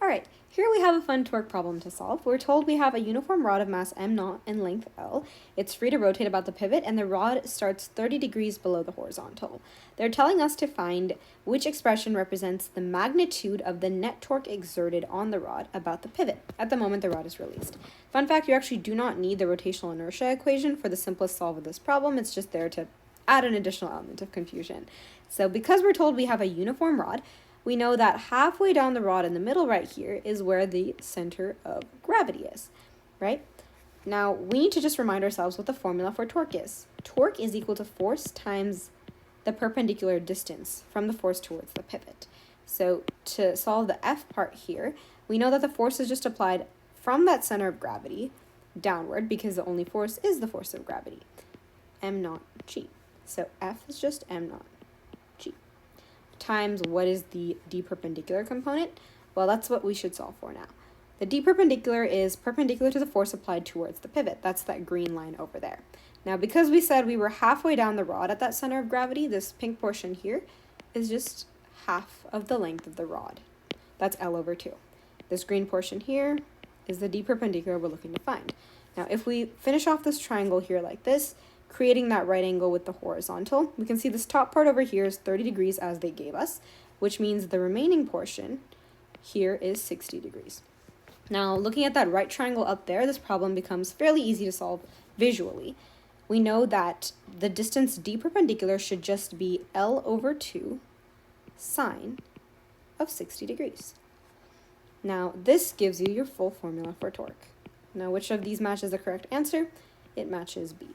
Alright, here we have a fun torque problem to solve. We're told we have a uniform rod of mass m0 and length L. It's free to rotate about the pivot, and the rod starts 30 degrees below the horizontal. They're telling us to find which expression represents the magnitude of the net torque exerted on the rod about the pivot at the moment the rod is released. Fun fact, you actually do not need the rotational inertia equation for the simplest solve of this problem. It's just there to add an additional element of confusion. So because we're told we have a uniform rod, we know that halfway down the rod in the middle right here is where the center of gravity is, right? Now, we need to just remind ourselves what the formula for torque is. Torque is equal to force times the perpendicular distance from the force towards the pivot. So to solve the F part here, we know that the force is just applied from that center of gravity downward, because the only force is the force of gravity, m0 g. So F is just m0 g. Times what is the d perpendicular component? Well, that's what we should solve for now. The d perpendicular is perpendicular to the force applied towards the pivot. That's that green line over there. Now, because we said we were halfway down the rod at that center of gravity, this pink portion here is just half of the length of the rod. That's L over 2. This green portion here is the d perpendicular we're looking to find. Now, if we finish off this triangle here like this, creating that right angle with the horizontal, we can see this top part over here is 30 degrees as they gave us, which means the remaining portion here is 60 degrees. Now, looking at that right triangle up there, this problem becomes fairly easy to solve visually. We know that the distance d perpendicular should just be L over 2 sine of 60 degrees. Now, this gives you your full formula for torque. Now, which of these matches the correct answer? It matches B.